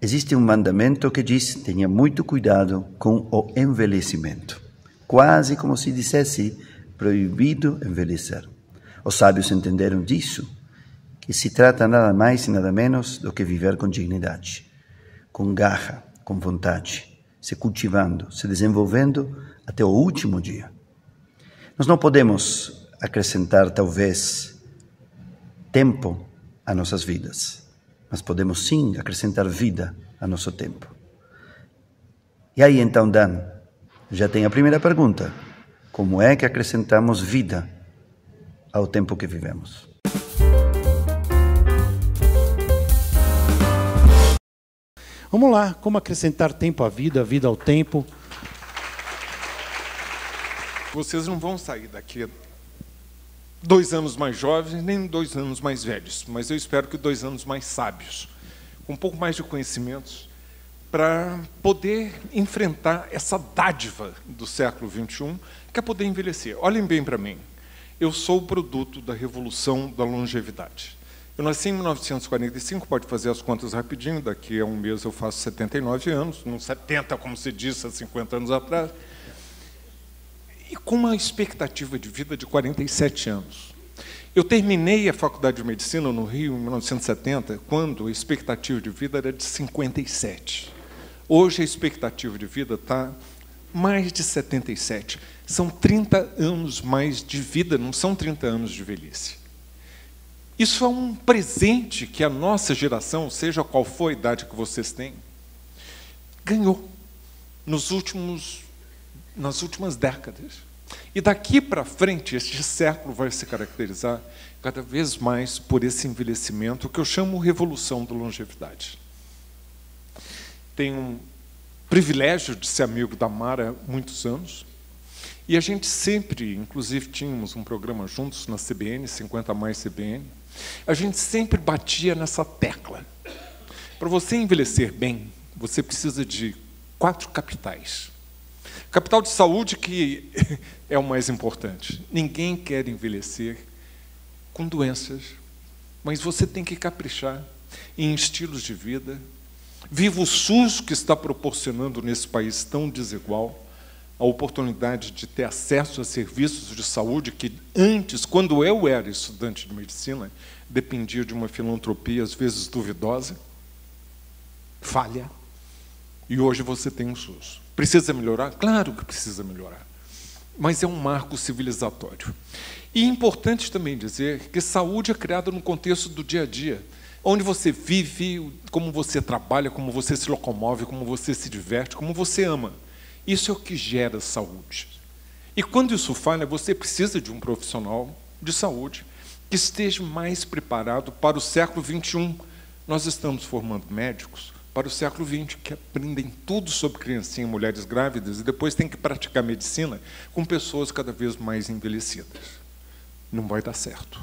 existe um mandamento que diz: tenha muito cuidado com o envelhecimento. Quase como se dissesse: proibido envelhecer. Os sábios entenderam disso, que se trata nada mais e nada menos do que viver com dignidade, com garra, com vontade, se cultivando, se desenvolvendo até o último dia. Nós não podemos acrescentar, talvez, tempo a nossas vidas, mas podemos sim acrescentar vida a nosso tempo. E aí então, Dan, já tem a primeira pergunta: como é que acrescentamos vida ao tempo que vivemos? Vamos lá, como acrescentar tempo à vida, vida ao tempo. Vocês não vão sair daqui 2 anos mais jovens, nem 2 anos mais velhos, mas eu espero que 2 anos mais sábios, com um pouco mais de conhecimentos, para poder enfrentar essa dádiva do século XXI, que é poder envelhecer. Olhem bem para mim, eu sou o produto da revolução da longevidade. Eu nasci em 1945, pode fazer as contas rapidinho, daqui a um mês eu faço 79 anos, não 70, como se disse há 50 anos atrás, e com uma expectativa de vida de 47 anos. Eu terminei a Faculdade de Medicina no Rio em 1970, quando a expectativa de vida era de 57. Hoje a expectativa de vida está mais de 77. São 30 anos mais de vida, não são 30 anos de velhice. Isso é um presente que a nossa geração, seja qual for a idade que vocês têm, ganhou nas últimas décadas. E daqui para frente, este século vai se caracterizar cada vez mais por esse envelhecimento, que eu chamo revolução da longevidade. Tenho um privilégio de ser amigo da Mara há muitos anos, e a gente sempre, inclusive tínhamos um programa juntos na CBN, 50 mais CBN, a gente sempre batia nessa tecla. Para você envelhecer bem, você precisa de 4 capitais. Capital de saúde, que é o mais importante. Ninguém quer envelhecer com doenças, mas você tem que caprichar em estilos de vida. Viva o SUS, que está proporcionando nesse país tão desigual a oportunidade de ter acesso a serviços de saúde que antes, quando eu era estudante de medicina, dependia de uma filantropia, às vezes duvidosa, falha, e hoje você tem um SUS. Precisa melhorar? Claro que precisa melhorar, mas é um marco civilizatório. E é importante também dizer que saúde é criada no contexto do dia a dia, onde você vive, como você trabalha, como você se locomove, como você se diverte, como você ama. Isso é o que gera saúde. E quando isso falha, você precisa de um profissional de saúde que esteja mais preparado para o século XXI. Nós estamos formando médicos para o século XX, que aprendem tudo sobre criancinha, mulheres grávidas, e depois têm que praticar medicina com pessoas cada vez mais envelhecidas. Não vai dar certo.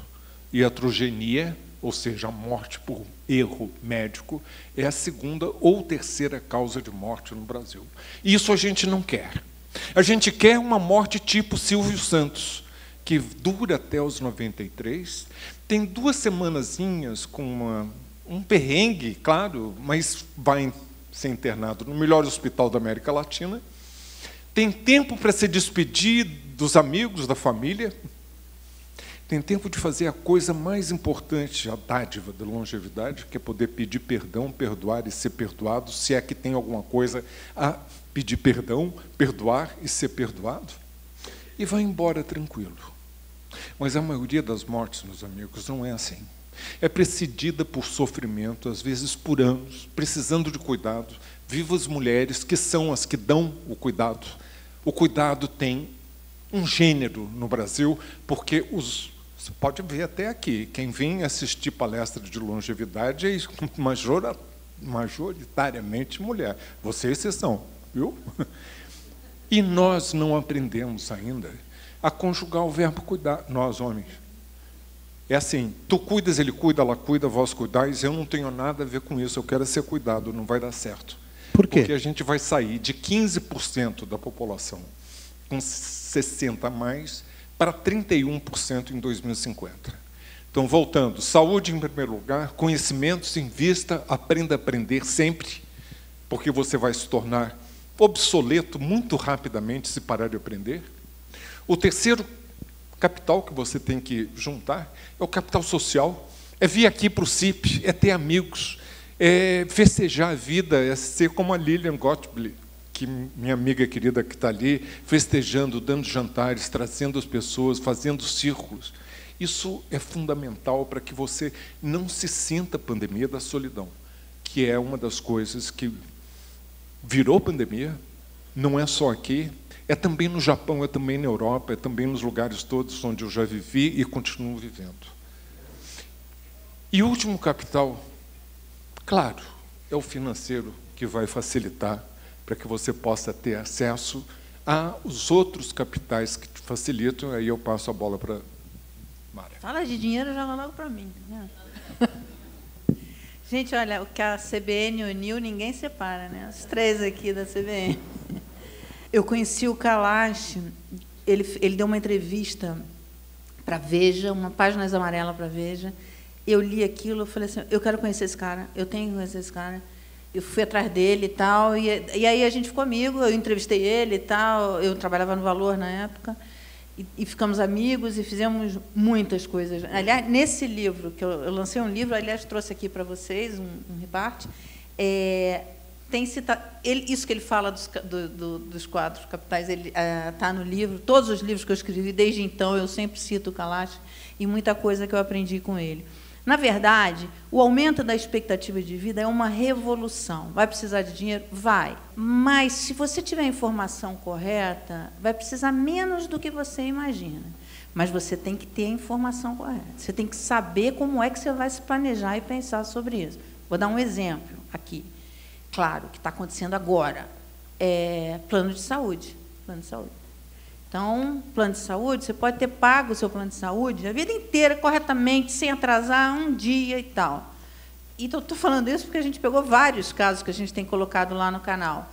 Iatrogenia, ou seja, a morte por erro médico, é a 2ª ou 3ª causa de morte no Brasil. E isso a gente não quer. A gente quer uma morte tipo Silvio Santos, que dura até os 93, tem 2 semanazinhas com um perrengue, claro, mas vai ser internado no melhor hospital da América Latina, tem tempo para se despedir dos amigos, da família, tem tempo de fazer a coisa mais importante, a dádiva da longevidade, que é poder pedir perdão, perdoar e ser perdoado, se é que tem alguma coisa a pedir perdão, perdoar e ser perdoado, e vai embora tranquilo. Mas a maioria das mortes, meus amigos, não é assim. É precedida por sofrimento, às vezes por anos, precisando de cuidado. Vivas mulheres que são as que dão o cuidado. O cuidado tem um gênero no Brasil, porque você pode ver até aqui, quem vem assistir palestra de longevidade é majoritariamente mulher. Você é exceção, viu? E nós não aprendemos ainda a conjugar o verbo cuidar, nós homens. É assim, tu cuidas, ele cuida, ela cuida, vós cuidais, eu não tenho nada a ver com isso, eu quero ser cuidado, não vai dar certo. Por quê? Porque a gente vai sair de 15% da população com 60 a mais para 31% em 2050. Então, voltando, saúde em primeiro lugar, conhecimentos em vista, aprenda a aprender sempre, porque você vai se tornar obsoleto muito rapidamente se parar de aprender. O terceiro capital que você tem que juntar é o capital social. É vir aqui para o CIP, é ter amigos, é festejar a vida, é ser como a Lilian Gottlieb, que minha amiga querida que está ali, festejando, dando jantares, trazendo as pessoas, fazendo círculos. Isso é fundamental para que você não se sinta a pandemia da solidão, que é uma das coisas que virou pandemia, não é só aqui, é também no Japão, é também na Europa, é também nos lugares todos onde eu já vivi e continuo vivendo. E o último capital, claro, é o financeiro, que vai facilitar para que você possa ter acesso aos outros capitais que te facilitam. Aí eu passo a bola para Mara. Fala de dinheiro, joga logo para mim. Né? Gente, olha, o que a CBN uniu, ninguém separa, né? Os três aqui da CBN. Eu conheci o Kalash, ele deu uma entrevista para a Veja, uma página amarela para a Veja. Eu li aquilo, eu falei assim, eu quero conhecer esse cara, eu tenho que conhecer esse cara. Eu fui atrás dele e tal, e aí a gente ficou amigo, eu entrevistei ele e tal, eu trabalhava no Valor na época, e ficamos amigos e fizemos muitas coisas. Aliás, nesse livro, que eu lancei um livro, aliás, trouxe aqui para vocês, um reparte, tem isso que ele fala dos quatro capitais, ele está no livro, todos os livros que eu escrevi, desde então, eu sempre cito o Kalash, e muita coisa que eu aprendi com ele. Na verdade, o aumento da expectativa de vida é uma revolução. Vai precisar de dinheiro? Vai. Mas, se você tiver a informação correta, vai precisar menos do que você imagina. Mas você tem que ter a informação correta. Você tem que saber como é que você vai se planejar e pensar sobre isso. Vou dar um exemplo aqui. Claro, o que está acontecendo agora é plano de saúde. Plano de saúde. Então, plano de saúde, você pode ter pago o seu plano de saúde a vida inteira, corretamente, sem atrasar um dia e tal. E estou falando isso porque a gente pegou vários casos que a gente tem colocado lá no canal.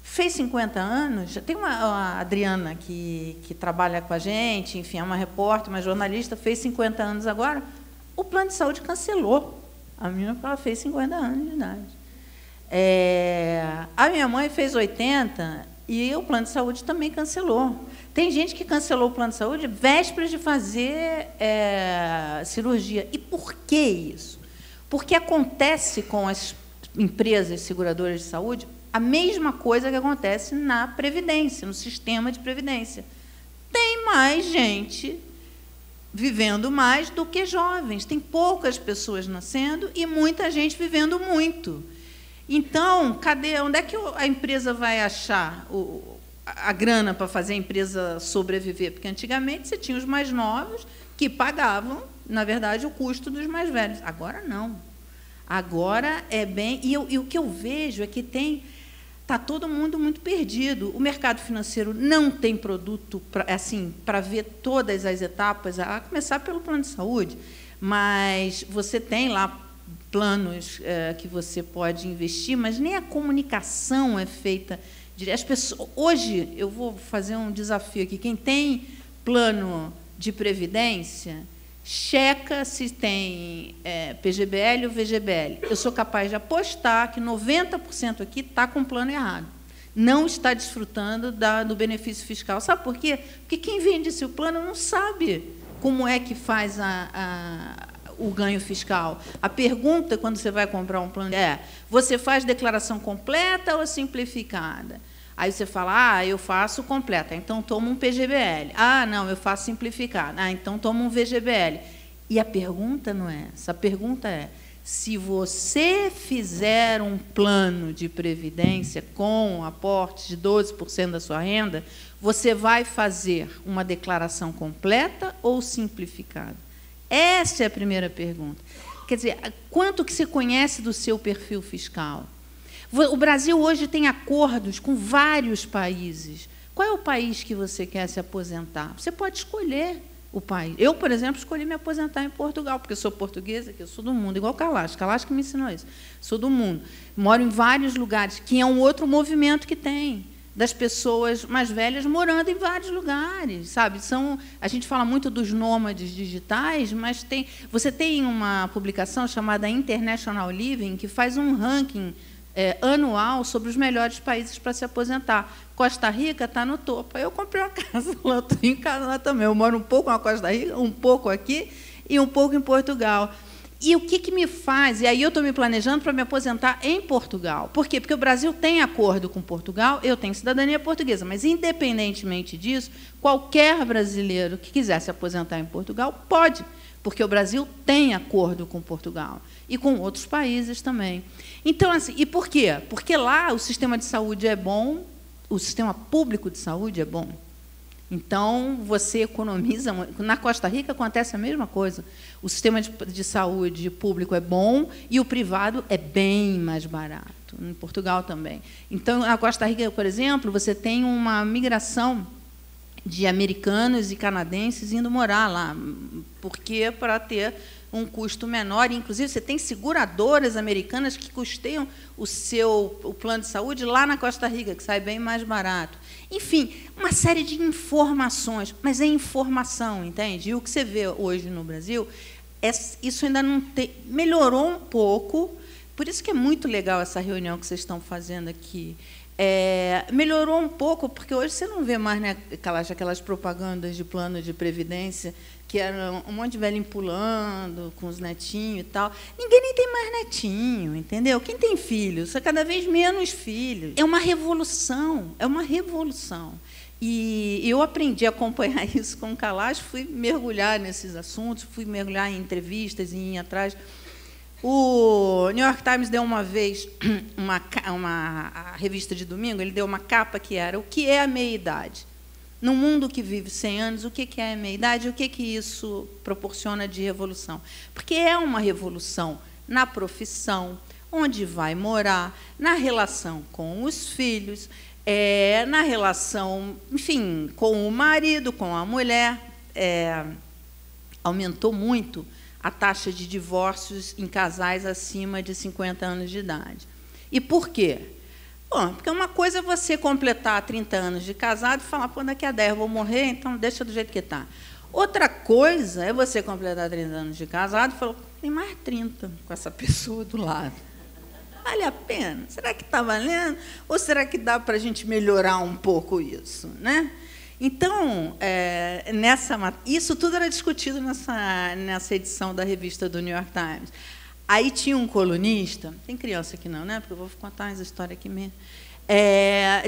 Fez 50 anos, já tem a Adriana que trabalha com a gente, enfim, é uma repórter, uma jornalista, fez 50 anos agora, o plano de saúde cancelou. A menina ela fez 50 anos de idade. A minha mãe fez 80 e o plano de saúde também cancelou. Tem gente que cancelou o plano de saúde vésperas de fazer cirurgia. E por que isso? Porque acontece com as empresas seguradoras de saúde a mesma coisa que acontece na Previdência, no sistema de Previdência. Tem mais gente vivendo mais do que jovens. Tem poucas pessoas nascendo e muita gente vivendo muito. Então, onde é que a empresa vai achar a grana para fazer a empresa sobreviver? Porque, antigamente, você tinha os mais novos que pagavam, na verdade, o custo dos mais velhos. Agora, não. Agora é bem... E o que eu vejo é que está todo mundo muito perdido. O mercado financeiro não tem produto para ver todas as etapas, a começar pelo plano de saúde, mas você tem lá planos que você pode investir, mas nem a comunicação é feita direto. As pessoas, hoje, eu vou fazer um desafio aqui. Quem tem plano de previdência, checa se tem PGBL ou VGBL. Eu sou capaz de apostar que 90% aqui está com o plano errado. Não está desfrutando do benefício fiscal. Sabe por quê? Porque quem vende esse plano não sabe como é que faz o ganho fiscal. A pergunta, quando você vai comprar um plano, você faz declaração completa ou simplificada? Aí você fala, eu faço completa, então toma um PGBL. Não, eu faço simplificado. Então toma um VGBL. E a pergunta não é essa. A pergunta é, se você fizer um plano de previdência com aporte de 12% da sua renda, você vai fazer uma declaração completa ou simplificada? Essa é a primeira pergunta. Quer dizer, quanto que você conhece do seu perfil fiscal? O Brasil hoje tem acordos com vários países. Qual é o país que você quer se aposentar? Você pode escolher o país. Eu, por exemplo, escolhi me aposentar em Portugal, porque eu sou portuguesa, que eu sou do mundo, igual o Kalash. Kalash que me ensinou isso. Sou do mundo. Moro em vários lugares, que é um outro movimento que tem. das pessoas mais velhas morando em vários lugares, sabe? A gente fala muito dos nômades digitais, mas você tem uma publicação chamada International Living, que faz um ranking anual sobre os melhores países para se aposentar. Costa Rica está no topo. Eu comprei uma casa lá, estou em casa lá também. Eu moro um pouco na Costa Rica, um pouco aqui e um pouco em Portugal. E o que me faz? E aí eu estou me planejando para me aposentar em Portugal. Por quê? Porque o Brasil tem acordo com Portugal, eu tenho cidadania portuguesa, mas, independentemente disso, qualquer brasileiro que quiser se aposentar em Portugal pode, porque o Brasil tem acordo com Portugal e com outros países também. Então, assim, e por quê? Porque lá o sistema de saúde é bom, o sistema público de saúde é bom. Então, você economiza. Na Costa Rica acontece a mesma coisa. O sistema de saúde público é bom e o privado é bem mais barato. Em Portugal também. Então, na Costa Rica, por exemplo, você tem uma migração de americanos e canadenses indo morar lá, porque para ter um custo menor. Inclusive, você tem seguradoras americanas que custeiam o plano de saúde lá na Costa Rica, que sai bem mais barato. Enfim, uma série de informações, mas é informação, entende? E o que você vê hoje no Brasil, isso ainda não tem... Melhorou um pouco, por isso que é muito legal essa reunião que vocês estão fazendo aqui. Melhorou um pouco, porque hoje você não vê mais, né, aquelas propagandas de plano de previdência, que era um monte de velhinho pulando, com os netinhos e tal. Ninguém nem tem mais netinho, entendeu? Quem tem filhos? É cada vez menos filhos. É uma revolução, é uma revolução. E eu aprendi a acompanhar isso com o Kalash, fui mergulhar nesses assuntos, fui mergulhar em entrevistas e ir atrás. O New York Times deu uma vez, a revista de domingo, ele deu uma capa que era o que é a meia-idade. No mundo que vive 100 anos, o que é a meia-idade e o que isso proporciona de revolução? Porque é uma revolução na profissão, onde vai morar, na relação com os filhos, na relação, enfim, com o marido, com a mulher. Aumentou muito a taxa de divórcios em casais acima de 50 anos de idade. E por quê? Bom, porque uma coisa é você completar 30 anos de casado e falar, pô, daqui a 10 eu vou morrer, então deixa do jeito que está. Outra coisa é você completar 30 anos de casado e falar, tem mais 30 com essa pessoa do lado. Vale a pena? Será que está valendo? Ou será que dá para a gente melhorar um pouco isso, né? Então, isso tudo era discutido nessa edição da revista do New York Times. Aí tinha um colunista, tem criança aqui não, né? Porque eu vou contar essa história aqui mesmo.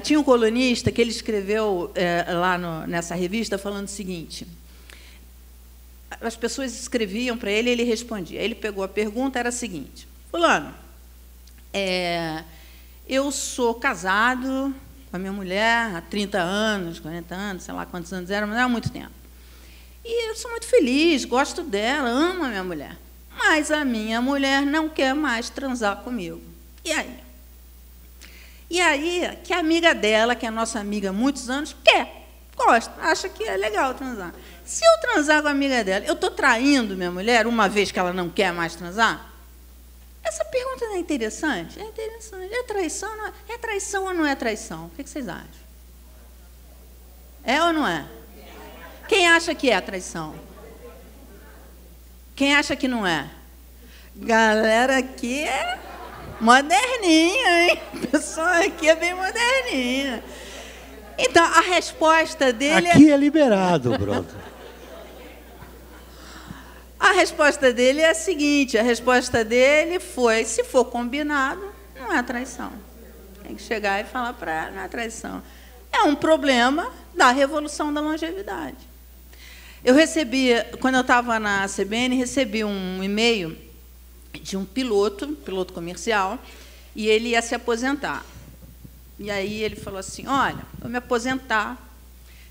Tinha um colunista que ele escreveu lá nessa revista falando o seguinte: as pessoas escreviam para ele e ele respondia. Ele pegou a pergunta, era a seguinte: fulano, eu sou casado com a minha mulher há 30 anos, 40 anos, sei lá quantos anos eram, mas há muito tempo. E eu sou muito feliz, gosto dela, amo a minha mulher. Mas a minha mulher não quer mais transar comigo. E aí? E aí, que a amiga dela, que é nossa amiga há muitos anos, gosta, acha que é legal transar. Se eu transar com a amiga dela, eu estou traindo minha mulher uma vez que ela não quer mais transar? Essa pergunta não é interessante? É interessante. É traição ou não é traição? O que vocês acham? É ou não é? Quem acha que é traição? Quem acha que não é? Galera aqui é moderninha, hein? O pessoal aqui é bem moderninha. Então, a resposta dele... Aqui é liberado, brother. A resposta dele é a seguinte, a resposta dele foi, se for combinado, não é traição. Tem que chegar e falar para ela, não é traição. É um problema da revolução da longevidade. Eu recebi, quando eu estava na CBN, recebi um e-mail de um piloto comercial, e ele ia se aposentar. E aí ele falou assim, olha, vou me aposentar,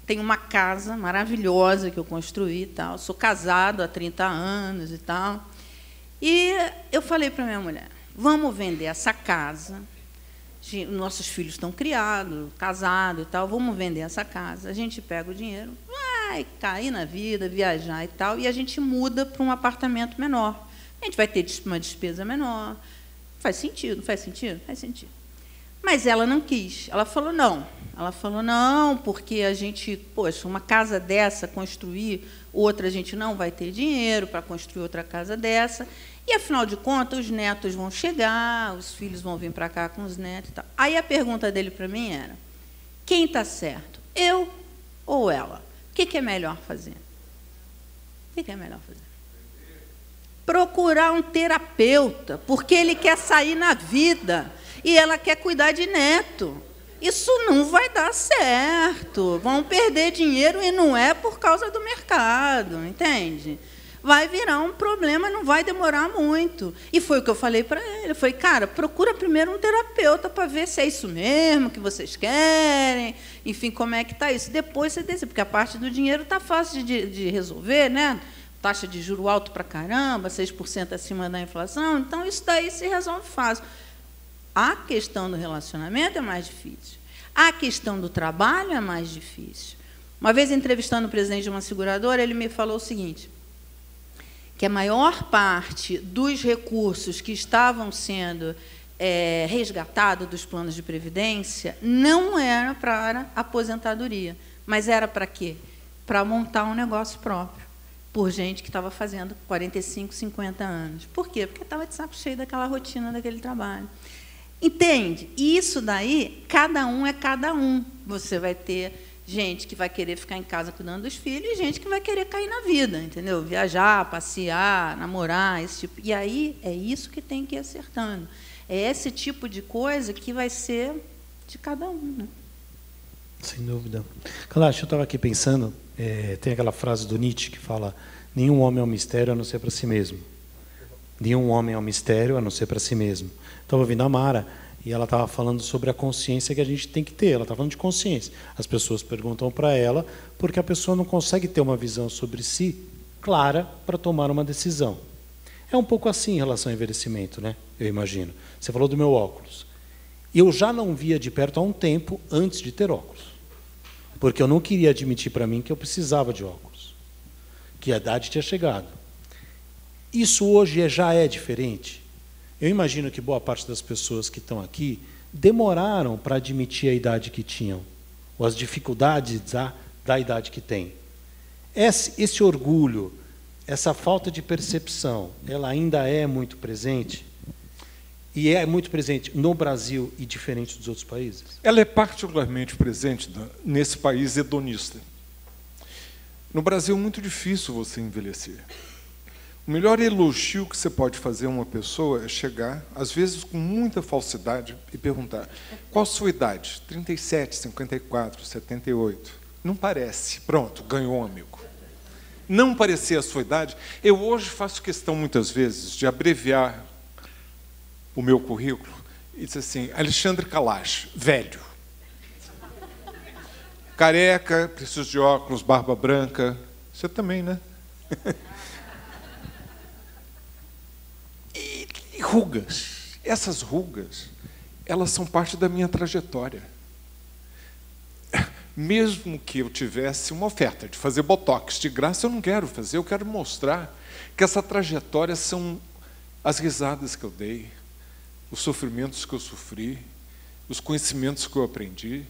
tenho uma casa maravilhosa que eu construí e tal, sou casado há 30 anos e tal. E eu falei para minha mulher, vamos vender essa casa, nossos filhos estão criados, casados e tal, vamos vender essa casa, a gente pega o dinheiro, vai cair na vida, viajar e tal, e a gente muda para um apartamento menor. A gente vai ter uma despesa menor. Faz sentido, não faz sentido? Faz sentido. Mas ela não quis. Ela falou não. Ela falou não, porque a gente, poxa, uma casa dessa, construir outra, a gente não vai ter dinheiro para construir outra casa dessa. E, afinal de contas, os netos vão chegar, os filhos vão vir para cá com os netos e tal. Aí a pergunta dele para mim era, quem está certo, eu ou ela? O que é melhor fazer? O que é melhor fazer? Procurar um terapeuta, porque ele quer sair na vida e ela quer cuidar de neto. Isso não vai dar certo. Vão perder dinheiro e não é por causa do mercado, entende? Vai virar um problema, não vai demorar muito. E foi o que eu falei para ele. Eu falei, cara, procura primeiro um terapeuta para ver se é isso mesmo que vocês querem. Enfim, como é que está isso. Depois você decide, porque a parte do dinheiro está fácil de resolver, né? Taxa de juro alto para caramba, 6% acima da inflação. Então, isso daí se resolve fácil. A questão do relacionamento é mais difícil. A questão do trabalho é mais difícil. Uma vez, entrevistando o presidente de uma seguradora, ele me falou o seguinte, que a maior parte dos recursos que estavam sendo resgatados dos planos de previdência não era para aposentadoria, mas era para quê? Para montar um negócio próprio, por gente que estava fazendo 45, 50 anos. Por quê? Porque estava de saco cheio daquela rotina, daquele trabalho. Entende? E isso daí, cada um é cada um. Você vai ter gente que vai querer ficar em casa cuidando dos filhos e gente que vai querer cair na vida, entendeu? Viajar, passear, namorar, esse tipo. E aí é isso que tem que ir acertando. É esse tipo de coisa que vai ser de cada um. Né? Sem dúvida. Kalash, eu estava aqui pensando, tem aquela frase do Nietzsche que fala, nenhum homem é um mistério a não ser para si mesmo. Nenhum homem é um mistério a não ser para si mesmo. Estava ouvindo a Mara e ela estava falando sobre a consciência que a gente tem que ter. Ela estava falando de consciência. As pessoas perguntam para ela porque a pessoa não consegue ter uma visão sobre si clara para tomar uma decisão. É um pouco assim em relação ao envelhecimento, né? Eu imagino. Você falou do meu óculos. Eu já não via de perto há um tempo antes de ter óculos. Porque eu não queria admitir para mim que eu precisava de óculos. Que a idade tinha chegado. Isso hoje já é diferente. Eu imagino que boa parte das pessoas que estão aqui demoraram para admitir a idade que tinham, ou as dificuldades da idade que têm. Esse orgulho, essa falta de percepção, ela ainda é muito presente? E é muito presente no Brasil e diferente dos outros países? Ela é particularmente presente nesse país hedonista. No Brasil é muito difícil você envelhecer. O melhor elogio que você pode fazer a uma pessoa é chegar, às vezes com muita falsidade, e perguntar, qual a sua idade? 37, 54, 78. Não parece. Pronto, ganhou um amigo. Não parecer a sua idade. Eu hoje faço questão, muitas vezes, de abreviar o meu currículo e dizer assim, Alexandre Kalash, velho. Careca, preciso de óculos, barba branca. Você também, né? E rugas. Essas rugas, elas são parte da minha trajetória. Mesmo que eu tivesse uma oferta de fazer botox de graça, eu não quero fazer, eu quero mostrar que essa trajetória são as risadas que eu dei, os sofrimentos que eu sofri, os conhecimentos que eu aprendi.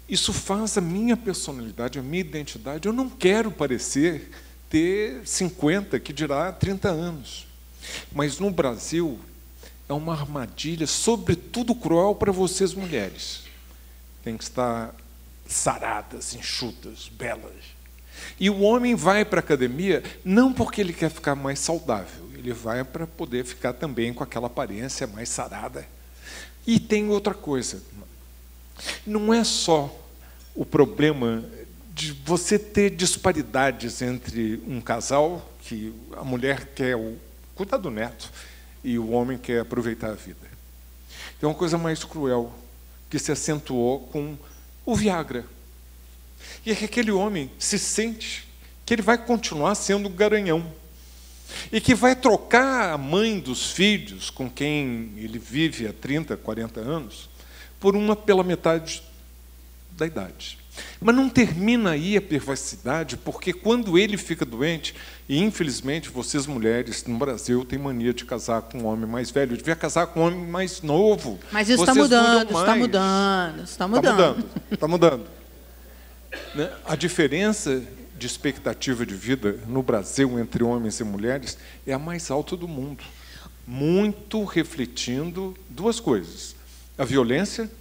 Isso faz a minha personalidade, a minha identidade. Eu não quero parecer ter 50, que dirá 30 anos. Mas no Brasil é uma armadilha, sobretudo cruel para vocês mulheres. Tem que estar saradas, enxutas, belas. E o homem vai para a academia não porque ele quer ficar mais saudável, ele vai para poder ficar também com aquela aparência mais sarada. E tem outra coisa, não é só o problema de você ter disparidades entre um casal, que a mulher quer cuidar do neto e o homem quer aproveitar a vida. Tem uma coisa mais cruel que se acentuou com o Viagra. E é que aquele homem se sente que ele vai continuar sendo garanhão e que vai trocar a mãe dos filhos com quem ele vive há 30, 40 anos pela metade da idade. Mas não termina aí a perversidade, porque quando ele fica doente, e infelizmente vocês mulheres no Brasil têm mania de casar com um homem mais velho, devia casar com um homem mais novo. Mas isso está mudando, está mudando, está mudando. Está mudando. Né? A diferença de expectativa de vida no Brasil entre homens e mulheres é a mais alta do mundo. Muito refletindo duas coisas. A violência,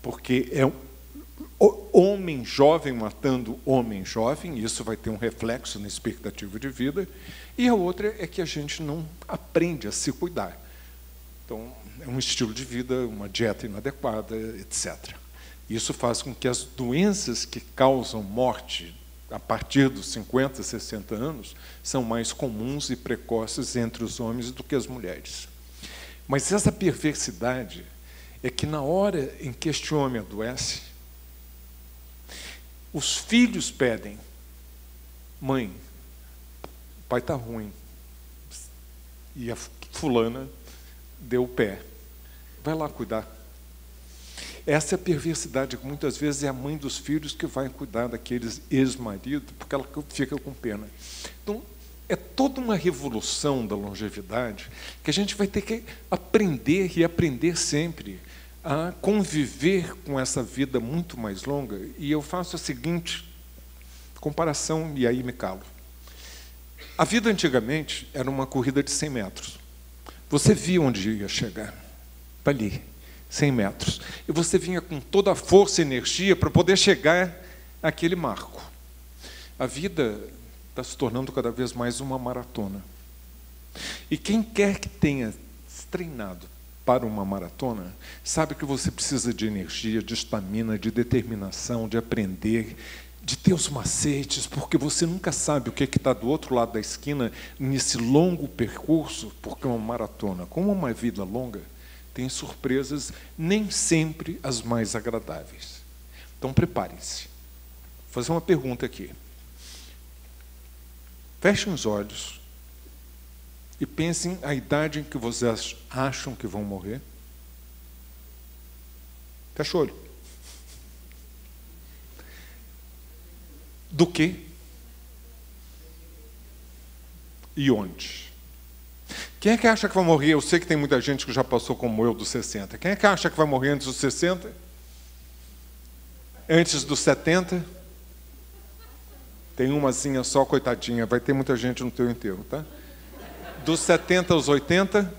porque é homem jovem matando homem jovem, isso vai ter um reflexo na expectativa de vida, e a outra é que a gente não aprende a se cuidar. Então, é um estilo de vida, uma dieta inadequada, etc. Isso faz com que as doenças que causam morte a partir dos 50, 60 anos são mais comuns e precoces entre os homens do que as mulheres. Mas essa perversidade é que, na hora em que este homem adoece, os filhos pedem: mãe, o pai está ruim. E a fulana deu o pé. Vai lá cuidar. Essa é a perversidade, que muitas vezes é a mãe dos filhos que vai cuidar daqueles ex-maridos, porque ela fica com pena. Então, é toda uma revolução da longevidade que a gente vai ter que aprender e aprender sempre a conviver com essa vida muito mais longa. E eu faço a seguinte comparação, e aí me calo. A vida antigamente era uma corrida de 100 metros. Você via onde ia chegar. Para ali, 100 metros. E você vinha com toda a força e energia para poder chegar àquele marco. A vida está se tornando cada vez mais uma maratona. E quem quer que tenha treinado para uma maratona, sabe que você precisa de energia, de estamina, de determinação, de aprender, de ter os macetes, porque você nunca sabe o que está do outro lado da esquina nesse longo percurso, porque uma maratona, como uma vida longa, tem surpresas, nem sempre as mais agradáveis. Então, preparem-se. Vou fazer uma pergunta aqui. Fechem os olhos e pensem a idade em que vocês acham que vão morrer. Fecha o olho. Do quê? E onde? Quem é que acha que vai morrer? Eu sei que tem muita gente que já passou como eu dos 60. Quem é que acha que vai morrer antes dos 60? Antes dos 70? Tem umazinha só, coitadinha. Vai ter muita gente no teu enterro, tá? Dos 70 aos 80?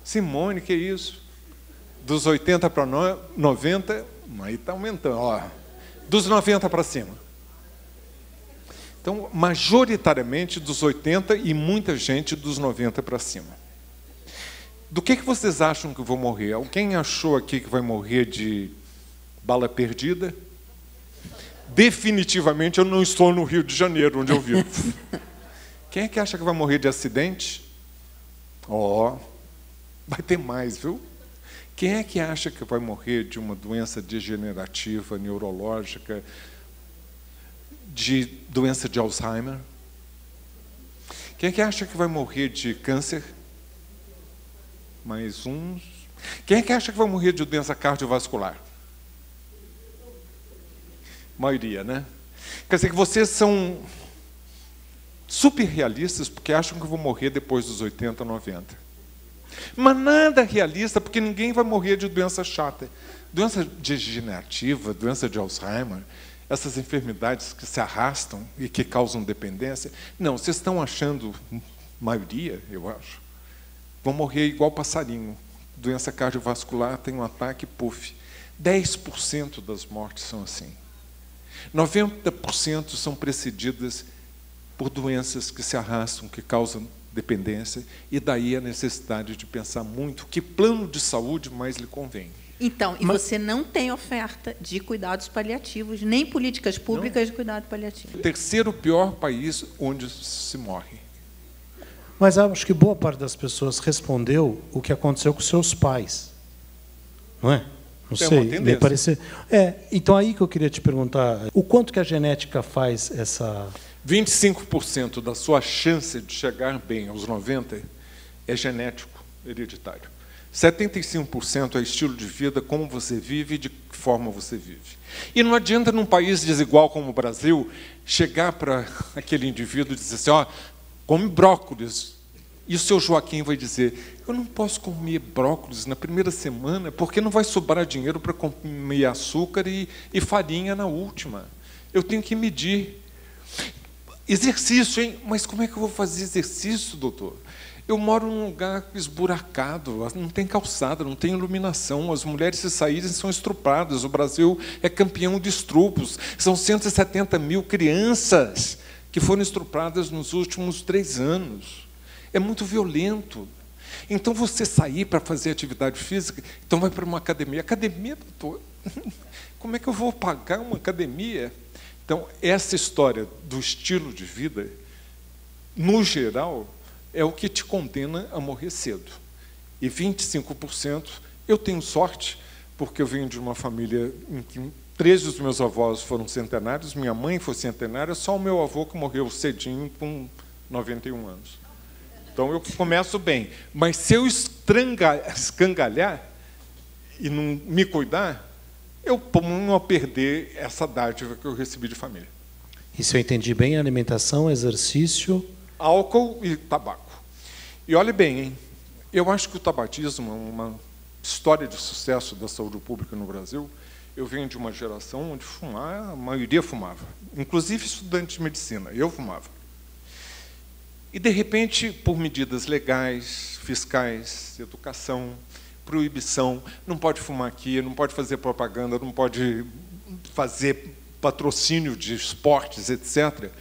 Simone, que isso? Dos 80 para 90? Aí está aumentando. Ó. Dos 90 para cima. Então, majoritariamente dos 80 e muita gente dos 90 para cima. Do que vocês acham que vão morrer? Alguém achou aqui que vai morrer de bala perdida? Definitivamente eu não estou no Rio de Janeiro, onde eu vivo. Quem é que acha que vai morrer de acidente? Ó, vai ter mais, viu? Quem é que acha que vai morrer de uma doença degenerativa, neurológica, de doença de Alzheimer? Quem é que acha que vai morrer de câncer? Mais uns. Quem é que acha que vai morrer de doença cardiovascular? Maioria, né? Quer dizer que vocês são super realistas porque acham que vão morrer depois dos 80, 90. Mas nada realista, porque ninguém vai morrer de doença chata. Doença degenerativa, doença de Alzheimer, essas enfermidades que se arrastam e que causam dependência. Não, vocês estão achando, maioria, eu acho, vão morrer igual passarinho. Doença cardiovascular, tem um ataque, puf. 10% das mortes são assim. 90% são precedidas por doenças que se arrastam, que causam dependência, e daí a necessidade de pensar muito que plano de saúde mais lhe convém. Então, e você não tem oferta de cuidados paliativos, nem políticas públicas de cuidado paliativo. O terceiro pior país onde se morre. Mas acho que boa parte das pessoas respondeu o que aconteceu com seus pais. Não é? Não sei, me parecer. Então aí que eu queria te perguntar, o quanto que a genética faz essa... 25% da sua chance de chegar bem aos 90 é genético. hereditário. 75% é estilo de vida, como você vive e de que forma você vive. E não adianta, num país desigual como o Brasil, chegar para aquele indivíduo e dizer assim, ó, come brócolis. E o seu Joaquim vai dizer, eu não posso comer brócolis na primeira semana, porque não vai sobrar dinheiro para comer açúcar e farinha na última. Eu tenho que medir. Exercício, hein? Mas como é que eu vou fazer exercício, doutor? Eu moro num lugar esburacado, não tem calçada, não tem iluminação, as mulheres, se saírem, são estupradas. O Brasil é campeão de estupros. São 170 mil crianças que foram estupradas nos últimos 3 anos. É muito violento. Então, você sair para fazer atividade física, então vai para uma academia. Academia, doutor? Como é que eu vou pagar uma academia? Então, essa história do estilo de vida, no geral, é o que te condena a morrer cedo. E 25%, eu tenho sorte, porque eu venho de uma família em que 13 dos meus avós foram centenários, minha mãe foi centenária, só o meu avô que morreu cedinho, com 91 anos. Então, eu começo bem. Mas se eu escangalhar e não me cuidar, eu ponho a perder essa dádiva que eu recebi de família. E se eu entendi bem, alimentação, exercício... Álcool e tabaco. E olhe bem, hein? Eu acho que o tabagismo é uma história de sucesso da saúde pública no Brasil. Eu venho de uma geração onde fumar, a maioria fumava. Inclusive estudante de medicina, eu fumava. E, de repente, por medidas legais, fiscais, educação, proibição, não pode fumar aqui, não pode fazer propaganda, não pode fazer patrocínio de esportes, etc.,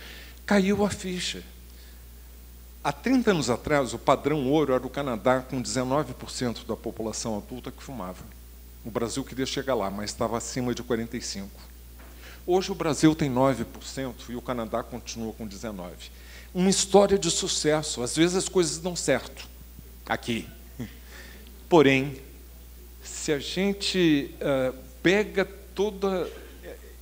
caiu a ficha. Há 30 anos atrás, o padrão ouro era o Canadá, com 19% da população adulta que fumava. O Brasil queria chegar lá, mas estava acima de 45%. Hoje o Brasil tem 9% e o Canadá continua com 19%. Uma história de sucesso. Às vezes as coisas dão certo aqui. Porém, se a gente pega toda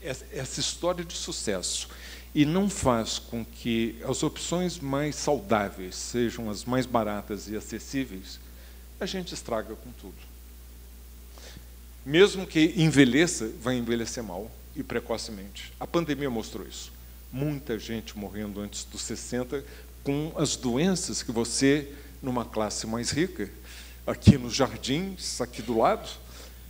essa história de sucesso e não faz com que as opções mais saudáveis sejam as mais baratas e acessíveis, a gente estraga com tudo. Mesmo que envelheça, vai envelhecer mal e precocemente. A pandemia mostrou isso. Muita gente morrendo antes dos 60 com as doenças que você, numa classe mais rica, aqui nos Jardins, aqui do lado,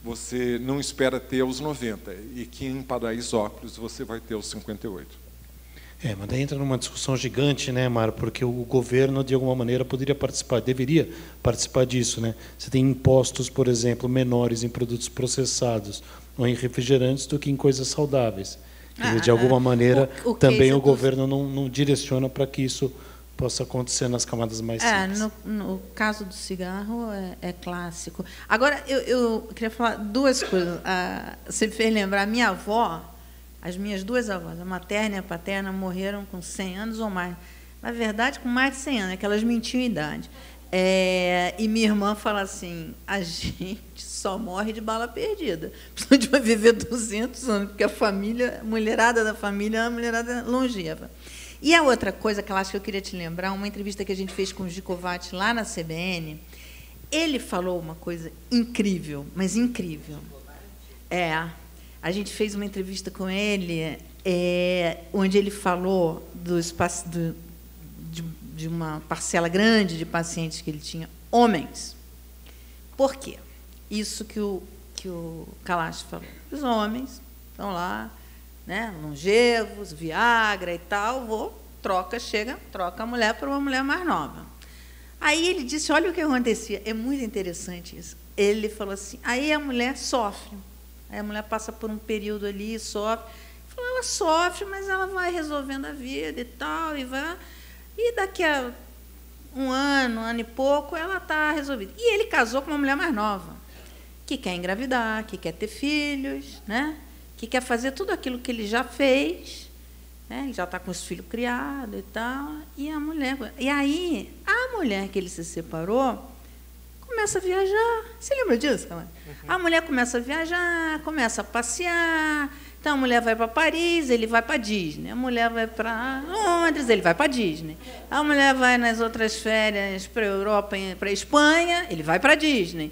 você não espera ter aos 90, e que em Paraisópolis você vai ter aos 58. Mas daí entra numa discussão gigante, né, Mário? Porque o governo, de alguma maneira, poderia participar, deveria participar disso, né? Você tem impostos, por exemplo, menores em produtos processados ou em refrigerantes do que em coisas saudáveis. Quer dizer, de alguma maneira, também o governo não direciona para que isso possa acontecer nas camadas mais simples. No caso do cigarro, é clássico. Agora, eu queria falar 2 coisas. Você me fez lembrar, a minha avó, as minhas 2 avós, a materna e a paterna, morreram com 100 anos ou mais. Na verdade, com mais de 100 anos, é que elas mentiam a idade. E minha irmã fala assim, a gente só morre de bala perdida. A gente vai viver 200 anos, porque a mulherada da família é uma mulherada longeva. E a outra coisa que eu acho que eu queria te lembrar, uma entrevista que a gente fez com o Gicovati lá na CBN, ele falou uma coisa incrível, mas incrível. A gente fez uma entrevista com ele, onde ele falou de uma parcela grande de pacientes que ele tinha, homens. Por quê? Isso que o Kalash falou. Os homens estão lá, né, longevos, Viagra e tal, troca a mulher por uma mulher mais nova. Aí ele disse, olha o que acontecia, é muito interessante isso. Ele falou assim, aí a mulher sofre, aí a mulher passa por um período ali, sofre. Ela sofre, mas ela vai resolvendo a vida e tal, e daqui a um ano e pouco, ela está resolvida. E ele casou com uma mulher mais nova, que quer engravidar, que quer ter filhos, né? Que quer fazer tudo aquilo que ele já fez, né? Ele já está com os filhos criados e tal, e aí, a mulher que ele se separou começa a viajar. Você lembra disso, Calma? A mulher começa a viajar, começa a passear, Então, a mulher vai para Paris, ele vai para Disney. A mulher vai para Londres, ele vai para Disney. A mulher vai nas outras férias para a Europa, para a Espanha, ele vai para Disney.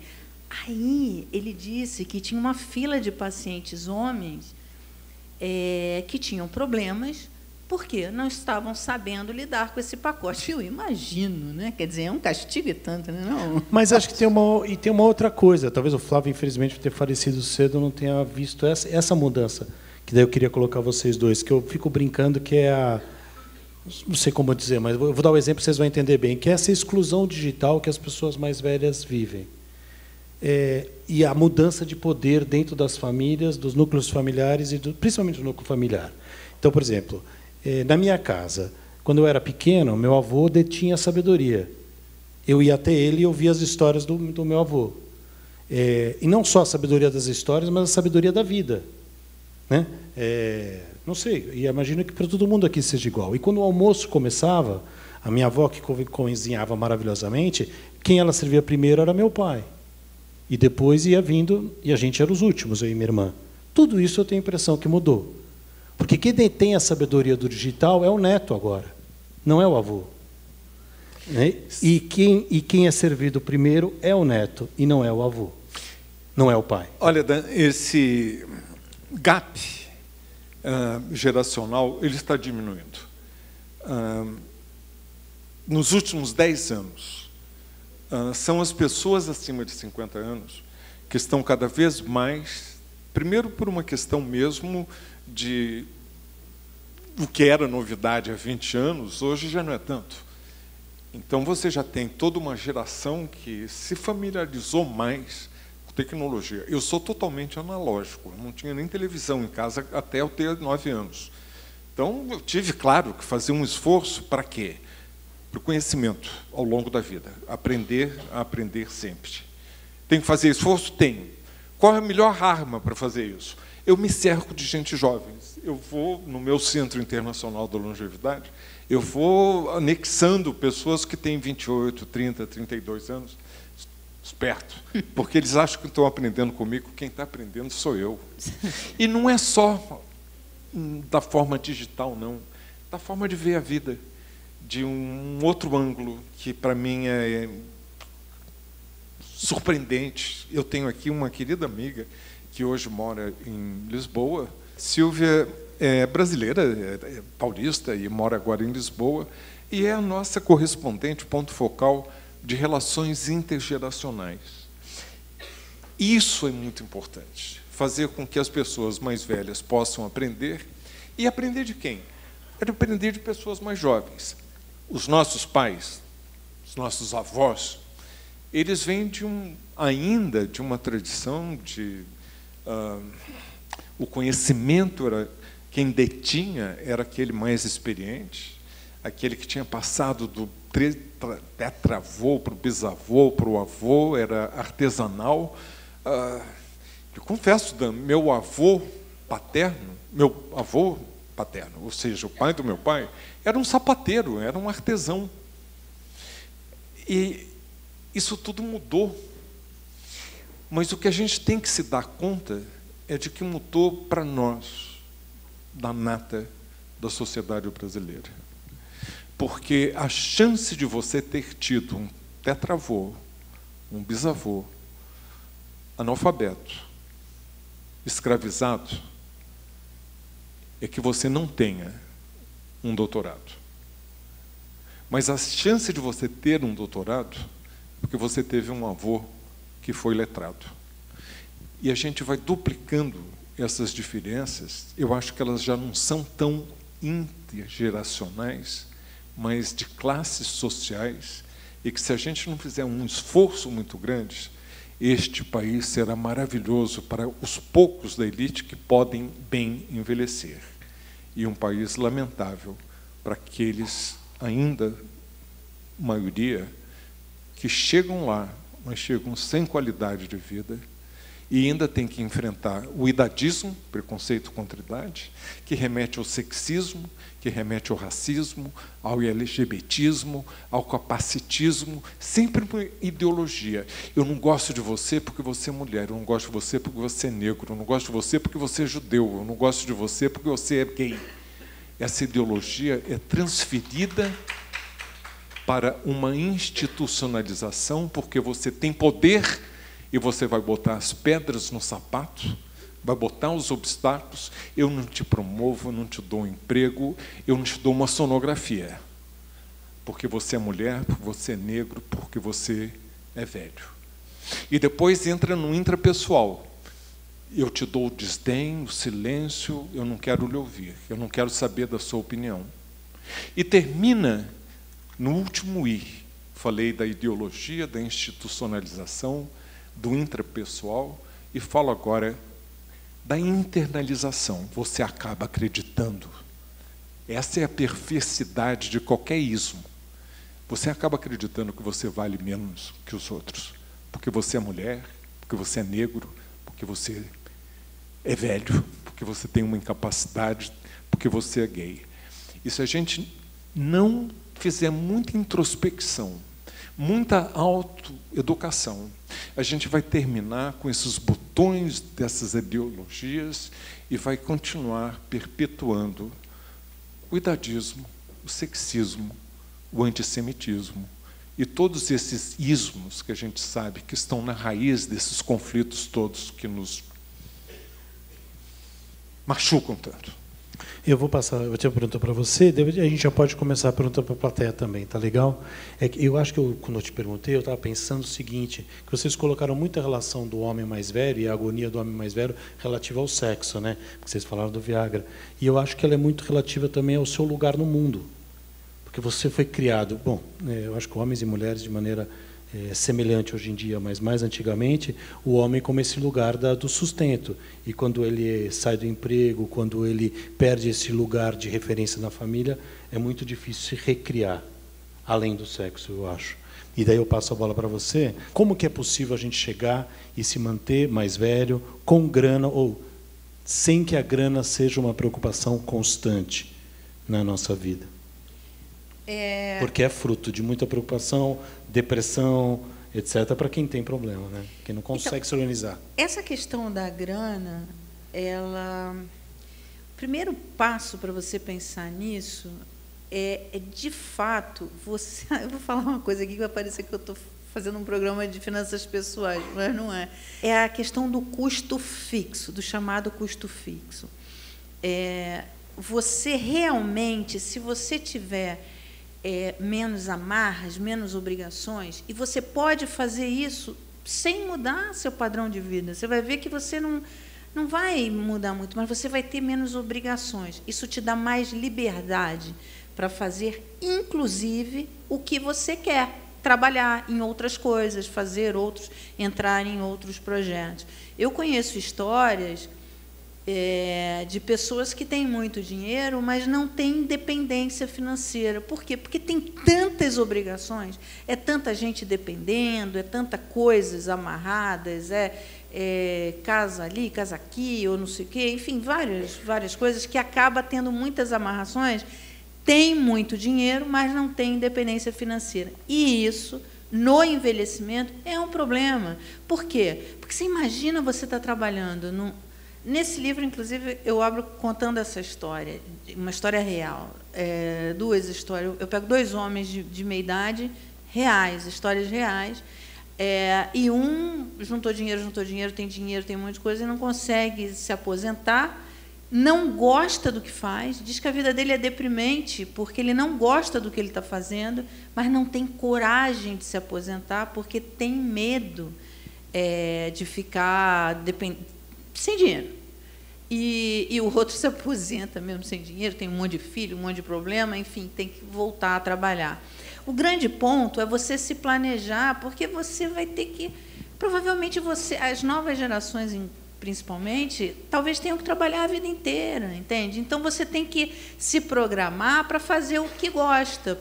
Aí, ele disse que tinha uma fila de pacientes homens que tinham problemas porque não estavam sabendo lidar com esse pacote. Eu imagino, né? Quer dizer, é um castigo e tanto, né? Não. Mas acho que tem uma outra coisa. Talvez o Flávio, infelizmente, por ter falecido cedo, não tenha visto essa mudança. Que daí eu queria colocar vocês dois, que eu fico brincando que é a... Não sei como dizer, mas eu vou dar um exemplo, vocês vão entender bem, que é essa exclusão digital que as pessoas mais velhas vivem. E a mudança de poder dentro das famílias, dos núcleos familiares, principalmente do núcleo familiar. Então, por exemplo, na minha casa, quando eu era pequeno, meu avô detinha a sabedoria. Eu ia até ele e ouvia as histórias do meu avô. E não só a sabedoria das histórias, mas a sabedoria da vida. Né? Não sei, e imagino que para todo mundo aqui seja igual. E quando o almoço começava, a minha avó, que cozinhava maravilhosamente, quem ela servia primeiro era meu pai. E depois ia vindo, e a gente era os últimos, eu e minha irmã. Tudo isso eu tenho a impressão que mudou. Porque quem detém a sabedoria do digital é o neto agora, não é o avô. Né? E quem é servido primeiro é o neto, e não é o avô, não é o pai. Olha, Dan, esse gap geracional ele está diminuindo. Nos últimos 10 anos, são as pessoas acima de 50 anos que estão cada vez mais, primeiro por uma questão mesmo de o que era novidade há 20 anos, hoje já não é tanto. Então, você já tem toda uma geração que se familiarizou mais com tecnologia. Eu sou totalmente analógico, não tinha nem televisão em casa até eu ter 9 anos. Então, eu tive, claro, que fazer um esforço para quê? Para o conhecimento ao longo da vida. Aprender a aprender sempre. Tem que fazer esforço? Tenho. Qual é a melhor arma para fazer isso? Eu me cerco de gente jovem. Eu vou no meu Centro Internacional da Longevidade, eu vou anexando pessoas que têm 28, 30, 32 anos, esperto, porque eles acham que estão aprendendo comigo, quem está aprendendo sou eu. E não é só da forma digital, não, da forma de ver a vida, de um outro ângulo, que para mim é surpreendente. Eu tenho aqui uma querida amiga, que hoje mora em Lisboa. Silvia é brasileira, é paulista e mora agora em Lisboa, e é a nossa correspondente, ponto focal de relações intergeracionais. Isso é muito importante, fazer com que as pessoas mais velhas possam aprender, e aprender de quem? Aprender de pessoas mais jovens. Os nossos pais, os nossos avós, eles vêm ainda de uma tradição de... o conhecimento quem detinha era aquele mais experiente, aquele que tinha passado do tetravô para o bisavô, para o avô, era artesanal. Eu confesso, Dan, meu avô paterno, ou seja, o pai do meu pai, era um sapateiro, era um artesão. E isso tudo mudou. Mas o que a gente tem que se dar conta é de que mudou para nós, da nata da sociedade brasileira. Porque a chance de você ter tido um tetravô, um bisavô, analfabeto, escravizado, é que você não tenha um doutorado. Mas a chance de você ter um doutorado é porque você teve um avô que foi letrado. E a gente vai duplicando essas diferenças. Eu acho que elas já não são tão intergeracionais, mas de classes sociais, e que se a gente não fizer um esforço muito grande, este país será maravilhoso para os poucos da elite que podem bem envelhecer. E um país lamentável para aqueles, ainda, maioria, que chegam lá, mas chegam sem qualidade de vida, E ainda tem que enfrentar o idadismo, preconceito contra a idade, que remete ao sexismo, que remete ao racismo, ao LGBTismo, ao capacitismo, sempre por ideologia. Eu não gosto de você porque você é mulher, eu não gosto de você porque você é negro, eu não gosto de você porque você é judeu, eu não gosto de você porque você é gay. Essa ideologia é transferida para uma institucionalização, porque você tem poder e você vai botar as pedras no sapato, vai botar os obstáculos. Eu não te promovo, eu não te dou um emprego, eu não te dou uma sonografia, porque você é mulher, porque você é negro, porque você é velho. E depois entra no intrapessoal. Eu te dou o desdém, o silêncio, eu não quero lhe ouvir, eu não quero saber da sua opinião. E termina no último I. Falei da ideologia, da institucionalização, do intrapessoal, e falo agora da internalização. Você acaba acreditando. Essa é a perversidade de qualquer ismo. Você acaba acreditando que você vale menos que os outros, porque você é mulher, porque você é negro, porque você é velho, porque você tem uma incapacidade, porque você é gay. E se a gente não fizer muita introspecção, muita autoeducação, a gente vai terminar com esses botões dessas ideologias e vai continuar perpetuando o idadismo, o sexismo, o antissemitismo e todos esses ismos que a gente sabe que estão na raiz desses conflitos todos que nos machucam tanto. Eu vou passar, eu tinha uma pergunta para você, a gente já pode começar a pergunta para a plateia também, tá legal? É que eu acho que quando eu te perguntei, eu estava pensando o seguinte, que vocês colocaram muita relação do homem mais velho e a agonia do homem mais velho relativa ao sexo, né? Porque vocês falaram do Viagra. E eu acho que ela é muito relativa também ao seu lugar no mundo. Porque você foi criado, bom, eu acho que homens e mulheres de maneira semelhante hoje em dia, mas mais antigamente, o homem como esse lugar do sustento. E quando ele sai do emprego, quando ele perde esse lugar de referência na família, é muito difícil se recriar, além do sexo, eu acho. E daí eu passo a bola para você. Como que é possível a gente chegar e se manter mais velho, com grana, ou sem que a grana seja uma preocupação constante na nossa vida? Porque é fruto de muita preocupação, depressão, etc., para quem tem problema, né? Quem não consegue se organizar. Essa questão da grana, o primeiro passo para você pensar nisso é de fato, você... Eu vou falar uma coisa aqui que vai parecer que eu estou fazendo um programa de finanças pessoais, mas não é. É a questão do custo fixo, do chamado custo fixo. Você realmente, se você tiver menos amarras, menos obrigações, e você pode fazer isso sem mudar seu padrão de vida. Você vai ver que você não vai mudar muito, mas você vai ter menos obrigações. Isso te dá mais liberdade para fazer, inclusive, o que você quer. Trabalhar em outras coisas, fazer outros, entrar em outros projetos. Eu conheço histórias de pessoas que têm muito dinheiro, mas não têm independência financeira. Por quê? Porque tem tantas obrigações, é tanta gente dependendo, é tanta coisas amarradas, casa ali, casa aqui, ou não sei o quê, enfim, várias coisas que acaba tendo muitas amarrações, tem muito dinheiro, mas não tem independência financeira. E isso, no envelhecimento, é um problema. Por quê? Porque você imagina você estar trabalhando nesse livro, inclusive, eu abro contando essa história, uma história real, duas histórias. Eu pego dois homens de meia idade, reais, histórias reais, e um juntou dinheiro, tem dinheiro, tem um monte de coisa, e não consegue se aposentar, não gosta do que faz, diz que a vida dele é deprimente, porque ele não gosta do que ele está fazendo, mas não tem coragem de se aposentar, porque tem medo de ficar sem dinheiro. E o outro se aposenta mesmo sem dinheiro, tem um monte de filho, um monte de problema, enfim, tem que voltar a trabalhar. O grande ponto é você se planejar, porque você vai ter que... Provavelmente as novas gerações, principalmente, talvez tenham que trabalhar a vida inteira, entende? Então, você tem que se programar para fazer o que gosta,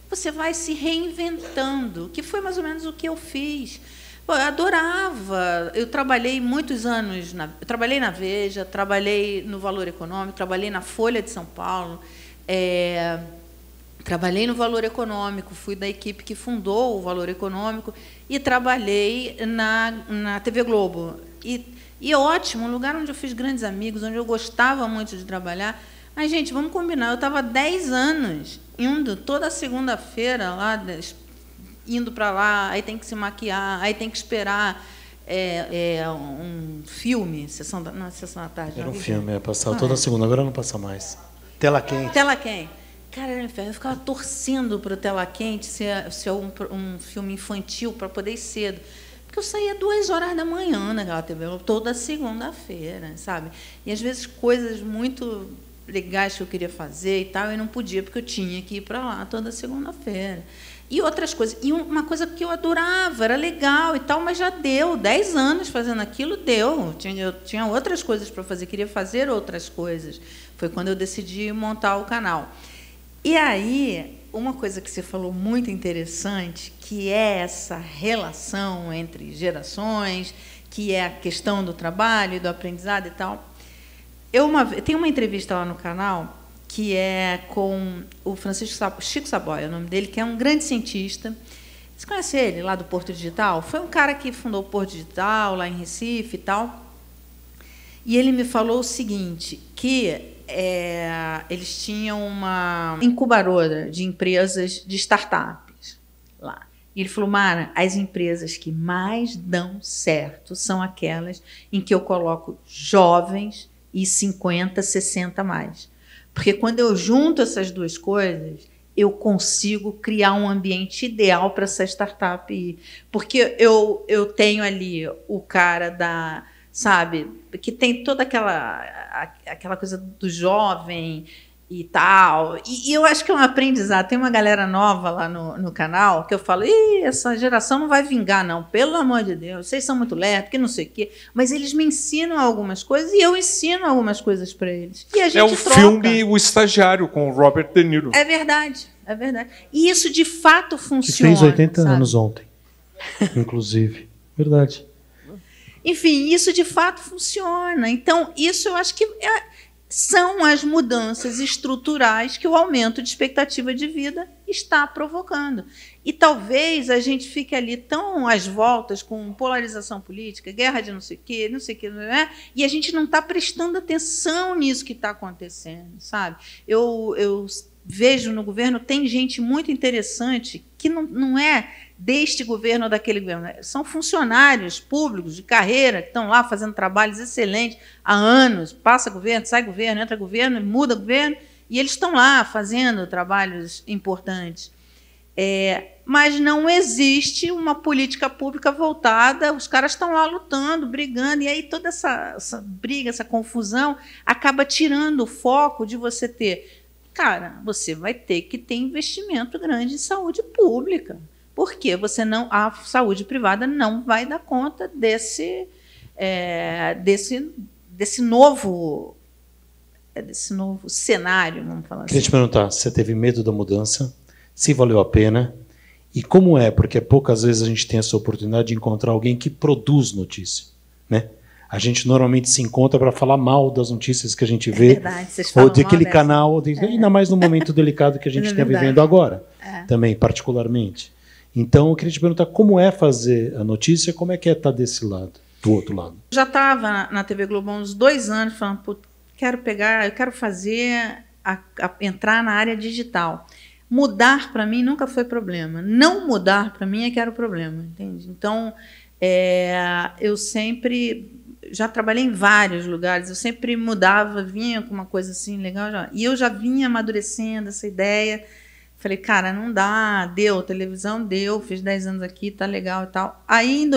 você vai se reinventando, que foi mais ou menos o que eu fiz. Pô, eu adorava. Eu trabalhei muitos anos, eu trabalhei na Veja, trabalhei no Valor Econômico, trabalhei na Folha de São Paulo, trabalhei no Valor Econômico, fui da equipe que fundou o Valor Econômico e trabalhei na TV Globo. E ótimo, um lugar onde eu fiz grandes amigos, onde eu gostava muito de trabalhar. Mas, gente, vamos combinar, eu estava 10 anos indo toda segunda-feira lá, indo para lá, aí tem que se maquiar, aí tem que esperar um filme, sessão da tarde. Era um filme, passava toda segunda, agora não passa mais. Tela quente. Tela quente. Cara, eu ficava torcendo para o Tela Quente ser um filme infantil para poder ir cedo. Porque eu saía 2h da manhã naquela TV, toda segunda-feira, sabe? E, às vezes, coisas muito legais que eu queria fazer e tal, eu não podia, porque eu tinha que ir para lá toda segunda-feira. E outras coisas. E uma coisa que eu adorava, era legal e tal, mas já deu. 10 anos fazendo aquilo, deu. Eu tinha outras coisas para fazer, queria fazer outras coisas. Foi quando eu decidi montar o canal. E aí, uma coisa que você falou muito interessante, que é essa relação entre gerações, que é a questão do trabalho e do aprendizado e tal. Eu tenho uma entrevista lá no canal que é com o Chico Saboia, o nome dele, que é um grande cientista. Você conhece ele, lá do Porto Digital? Foi um cara que fundou o Porto Digital, lá em Recife e tal. E ele me falou o seguinte, que eles tinham uma incubadora de empresas de startups lá. E ele falou, Mara, as empresas que mais dão certo são aquelas em que eu coloco jovens e 50, 60 a mais. Porque quando eu junto essas duas coisas, eu consigo criar um ambiente ideal para essa startup ir. Porque eu tenho ali o cara sabe, que tem toda aquela coisa do jovem e tal. E eu acho que é um aprendizado. Tem uma galera nova lá no canal que eu falo, essa geração não vai vingar, não. Pelo amor de Deus, vocês são muito lerdos, que não sei o quê. Mas eles me ensinam algumas coisas e eu ensino algumas coisas para eles. E a gente troca. Filme O Estagiário, com o Robert De Niro. É verdade, é verdade. E isso, de fato, funciona. Que fez 80 anos ontem, inclusive. Verdade. Enfim, isso de fato funciona. Então, isso eu acho que são as mudanças estruturais que o aumento de expectativa de vida está provocando. E talvez a gente fique ali tão às voltas com polarização política, guerra de não sei o quê, e a gente não está prestando atenção nisso que está acontecendo, sabe? Eu vejo no governo, tem gente muito interessante que não é deste governo ou daquele governo. São funcionários públicos de carreira que estão lá fazendo trabalhos excelentes há anos. Passa governo, sai governo, entra governo, muda governo, e eles estão lá fazendo trabalhos importantes. Mas não existe uma política pública voltada, os caras estão lá lutando, brigando, e aí toda essa briga, essa confusão, acaba tirando o foco de você ter... Cara, você vai ter que ter investimento grande em saúde pública. Porque a saúde privada não vai dar conta desse novo cenário, vamos falar assim. Queria te perguntar, você teve medo da mudança? Se valeu a pena? E como é? Porque poucas vezes a gente tem essa oportunidade de encontrar alguém que produz notícia, né? A gente normalmente se encontra para falar mal das notícias que a gente vê, verdade, vocês falam ou daquele mal canal, ainda mais no momento delicado que a gente está vivendo agora, também, particularmente. Então, eu queria te perguntar como é fazer a notícia, como é que é estar desse lado, do outro lado. Eu já estava na TV Globo há uns 2 anos falando, eu quero fazer, entrar na área digital. Mudar, para mim, nunca foi problema. Não mudar, para mim, é que era o problema. Entende? Então, eu sempre... Já trabalhei em vários lugares, eu sempre mudava, vinha com uma coisa assim legal. E eu já vinha amadurecendo essa ideia. Falei, cara, não dá, televisão deu, fiz 10 anos aqui, tá legal e tal. Aí,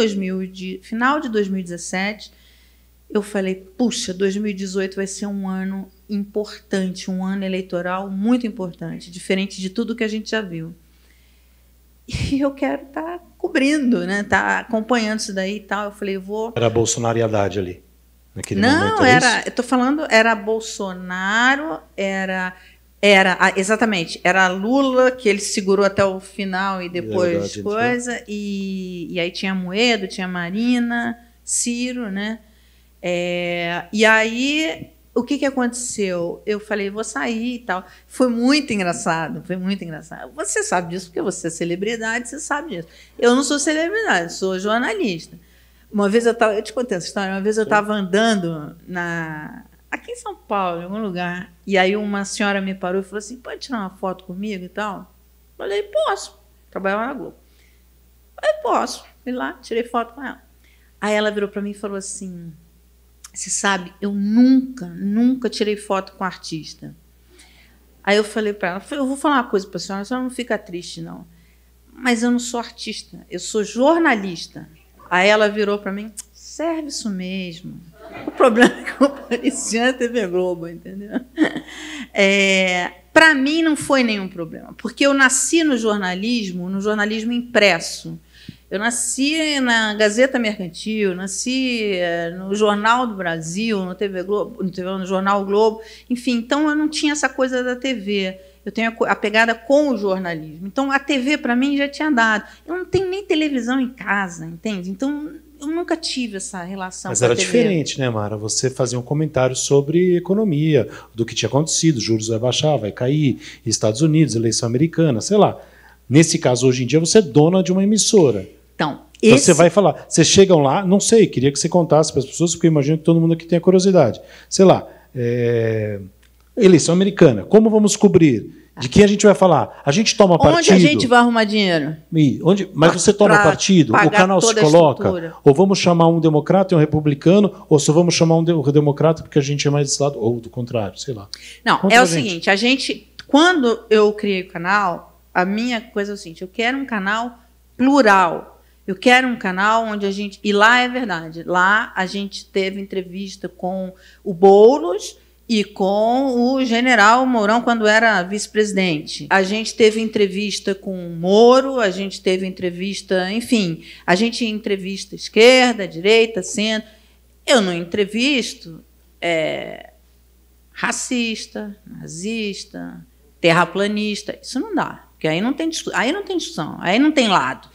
final de 2017, eu falei, puxa, 2018 vai ser um ano importante, um ano eleitoral muito importante, diferente de tudo que a gente já viu. E eu quero estar cobrindo, né? Estar acompanhando isso daí e tal. Eu falei, Era a bolsonariedade ali, naquele momento? Não, eu estou falando, era Bolsonaro, era Exatamente. Era Lula, que ele segurou até o final e depois coisa. E aí tinha Amoedo, tinha Marina, Ciro, né? E aí, o que aconteceu? Eu falei, vou sair e tal. Foi muito engraçado, foi muito engraçado. Você sabe disso, porque você é celebridade, você sabe disso. Eu não sou celebridade, sou jornalista. Uma vez eu te contei essa história, uma vez eu estava andando aqui em São Paulo, em algum lugar, e aí uma senhora me parou e falou assim, pode tirar uma foto comigo e tal? Falei, posso. Trabalhava na Globo. Falei, posso. Fui lá, tirei foto com ela. Aí ela virou para mim e falou assim, você sabe, eu nunca tirei foto com artista. Aí eu falei para ela, eu vou falar uma coisa para a senhora não fica triste, não. Mas eu não sou artista, eu sou jornalista. Aí ela virou para mim, serve isso mesmo. O problema é que eu aparecia na TV Globo, entendeu? Para mim não foi nenhum problema, porque eu nasci no jornalismo impresso. Eu nasci na Gazeta Mercantil, nasci no Jornal do Brasil, no TV Globo, no Jornal Globo, enfim, então eu não tinha essa coisa da TV. Eu tenho a pegada com o jornalismo. Então, a TV, para mim, já tinha dado. Eu não tenho nem televisão em casa, entende? Então, eu nunca tive essa relação Mas com a era TV. diferente, né, Mara? Você fazia um comentário sobre economia, do que tinha acontecido, juros vai baixar, vai cair, Estados Unidos, eleição americana, sei lá. Nesse caso, hoje em dia, você é dona de uma emissora. Então você vai falar, vocês chegam lá, não sei, queria que você contasse para as pessoas, porque eu imagino que todo mundo aqui tenha curiosidade. Sei lá, eleição americana, como vamos cobrir? De quem a gente vai falar? A gente toma partido? Onde a gente vai arrumar dinheiro? Mas você toma partido? O canal se coloca? Ou vamos chamar um democrata e um republicano? Ou só vamos chamar um democrata porque a gente é mais desse lado? Ou do contrário, sei lá. Não, é o seguinte, quando eu criei o canal, a minha coisa é o seguinte, eu quero um canal plural. Eu quero um canal onde a gente... E lá é verdade. Lá a gente teve entrevista com o Boulos e com o general Mourão, quando era vice-presidente. A gente teve entrevista com o Moro, a gente teve entrevista... Enfim, a gente entrevista esquerda, direita, centro. Eu não entrevisto racista, nazista, terraplanista. Isso não dá, porque aí não tem discussão, aí não tem lado.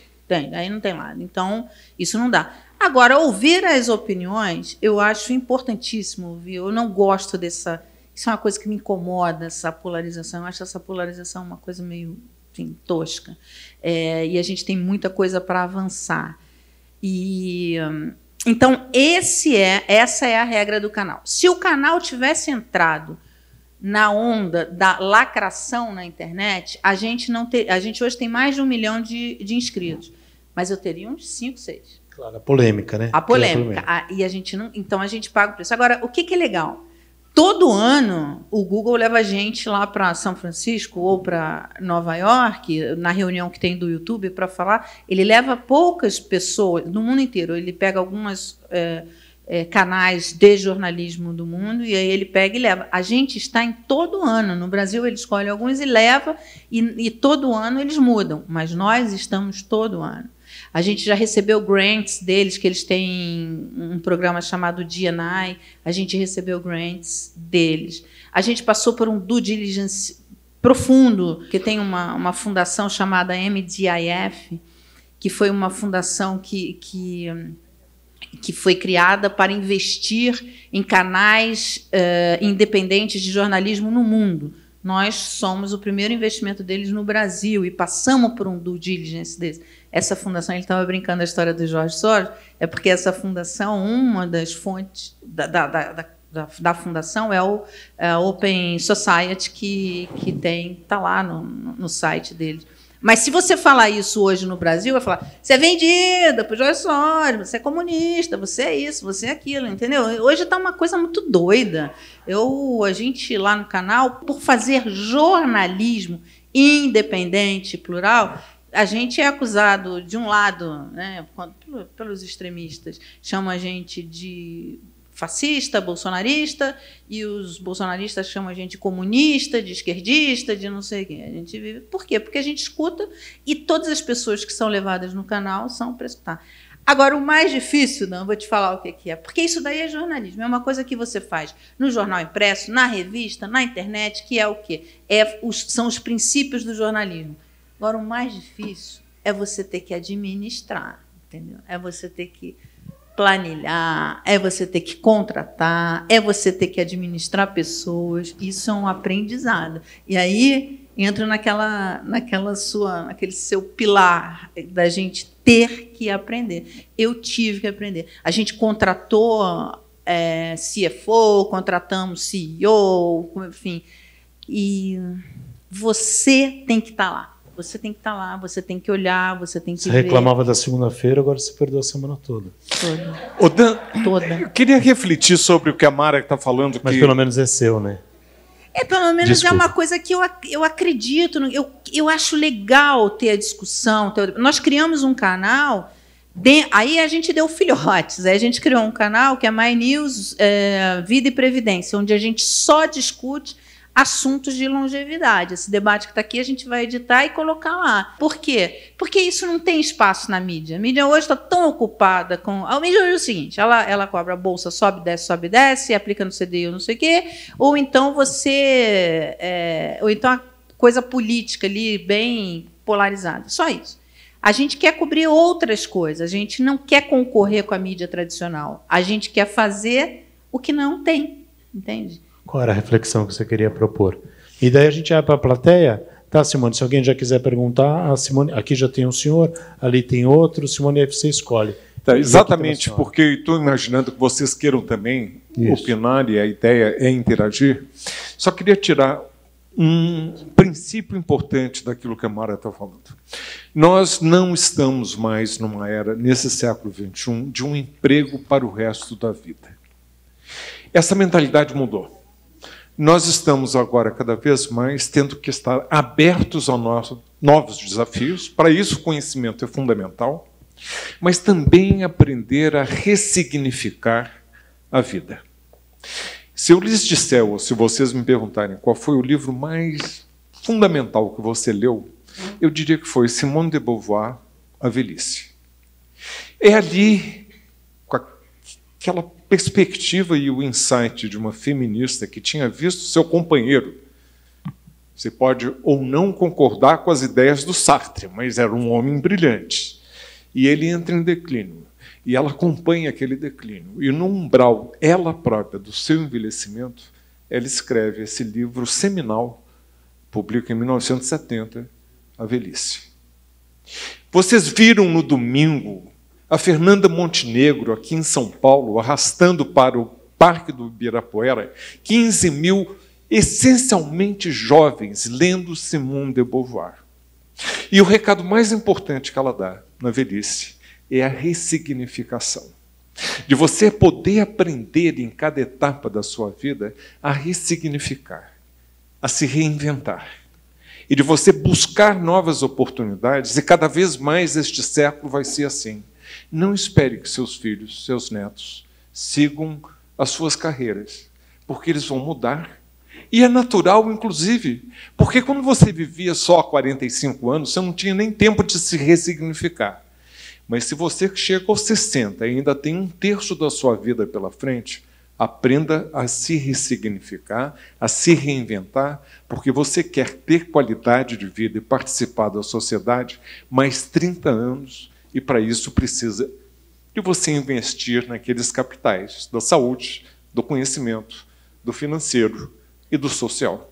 Aí não tem lado. Então, isso não dá. Agora, ouvir as opiniões, eu acho importantíssimo ouvir. Eu não gosto dessa... Isso é uma coisa que me incomoda, essa polarização. Eu acho essa polarização uma coisa meio, enfim, tosca. E a gente tem muita coisa para avançar. Então, essa é a regra do canal. Se o canal tivesse entrado na onda da lacração na internet, a gente hoje tem mais de 1 milhão de inscritos. Mas eu teria uns 5, 6. Claro, a polêmica, né? A polêmica. E a gente não. Então a gente paga o preço. Agora, o que é legal? Todo ano o Google leva a gente lá para São Francisco ou para Nova York, na reunião que tem do YouTube, para falar. Ele leva poucas pessoas no mundo inteiro. Ele pega algumas canais de jornalismo do mundo e aí ele pega e leva. A gente está em todo ano. No Brasil, ele escolhe alguns e leva, e todo ano eles mudam, mas nós estamos todo ano. A gente já recebeu grants deles, que eles têm um programa chamado D&I, a gente recebeu grants deles. A gente passou por um due diligence profundo, que tem uma fundação chamada MDIF, que foi uma fundação que foi criada para investir em canais independentes de jornalismo no mundo. Nós somos o primeiro investimento deles no Brasil e passamos por um due diligence desse. Essa fundação, ele estava brincando a história do Jorge Soros, é porque essa fundação, uma das fontes da fundação é a Open Society, que está lá no site deles. Mas se você falar isso hoje no Brasil, vai falar, você é vendida para o Jorge Soros, você é comunista, você é isso, você é aquilo, entendeu? Hoje está uma coisa muito doida. A gente lá no canal, por fazer jornalismo independente, plural, a gente é acusado, de um lado, né, pelos extremistas, chamam a gente de fascista, bolsonarista, e os bolsonaristas chamam a gente de comunista, de esquerdista, de não sei o quê. A gente vive. Por quê? Porque a gente escuta e todas as pessoas que são levadas no canal são para escutar. Agora, o mais difícil, não, vou te falar o que é, porque isso daí é jornalismo, é uma coisa que você faz no jornal impresso, na revista, na internet, que é o quê? São os princípios do jornalismo. Agora, o mais difícil é você ter que administrar, entendeu? É você ter que planilhar, é você ter que contratar, é você ter que administrar pessoas. Isso é um aprendizado. E aí entra naquele seu pilar da gente ter que aprender. Eu tive que aprender. A gente contratou CFO, contratamos CEO, enfim, e você tem que estar lá. Você tem que estar lá, você tem que olhar, você tem que ver. Você reclamava da segunda-feira, agora você perdeu a semana toda. Toda. Eu queria refletir sobre o que a Mara está falando. Mas pelo menos é seu, né? Pelo menos Desculpa. É uma coisa que eu acredito. Eu acho legal ter a discussão. Nós criamos um canal, aí a gente deu filhotes. Aí a gente criou um canal que é My News Vida e Previdência, onde a gente só discute assuntos de longevidade. Esse debate que está aqui a gente vai editar e colocar lá. Por quê? Porque isso não tem espaço na mídia. A mídia hoje está tão ocupada com... A mídia hoje é o seguinte, ela cobra a bolsa, sobe, desce, aplica no CDI ou não sei o quê, ou então ou então a coisa política ali, bem polarizada. Só isso. A gente quer cobrir outras coisas, a gente não quer concorrer com a mídia tradicional, a gente quer fazer o que não tem, entende? Qual era a reflexão que você queria propor? E daí a gente vai para a plateia. Tá, Simone, se alguém já quiser perguntar, a Simone, aqui já tem um senhor, ali tem outro, Simone, aí você escolhe. Tá, exatamente, porque estou imaginando que vocês queiram também opinar, e a ideia é interagir. Só queria tirar um princípio importante daquilo que a Mara está falando. Nós não estamos mais numa era, nesse século XXI, de um emprego para o resto da vida. Essa mentalidade mudou. Nós estamos agora, cada vez mais, tendo que estar abertos a novos desafios. Para isso, o conhecimento é fundamental, mas também aprender a ressignificar a vida. Se eu lhes disser, ou se vocês me perguntarem qual foi o livro mais fundamental que você leu, eu diria que foi Simone de Beauvoir, A Velhice. É ali, com aquela perspectiva e o insight de uma feminista que tinha visto seu companheiro. Você pode ou não concordar com as ideias do Sartre, mas era um homem brilhante. E ele entra em declínio. E ela acompanha aquele declínio. E no umbral, ela própria, do seu envelhecimento, ela escreve esse livro seminal, publica em 1970, A Velhice. Vocês viram no domingo a Fernanda Montenegro, aqui em São Paulo, arrastando para o Parque do Ibirapuera 15 mil, essencialmente jovens, lendo Simone de Beauvoir. E o recado mais importante que ela dá na velhice é a ressignificação. De você poder aprender em cada etapa da sua vida a ressignificar, a se reinventar. E de você buscar novas oportunidades, e cada vez mais este século vai ser assim. Não espere que seus filhos, seus netos, sigam as suas carreiras, porque eles vão mudar. E é natural, inclusive, porque quando você vivia só 45 anos, você não tinha nem tempo de se ressignificar. Mas se você chega aos 60 e ainda tem um terço da sua vida pela frente, aprenda a se ressignificar, a se reinventar, porque você quer ter qualidade de vida e participar da sociedade mais 30 anos, e para isso precisa de você investir naqueles capitais da saúde, do conhecimento, do financeiro e do social.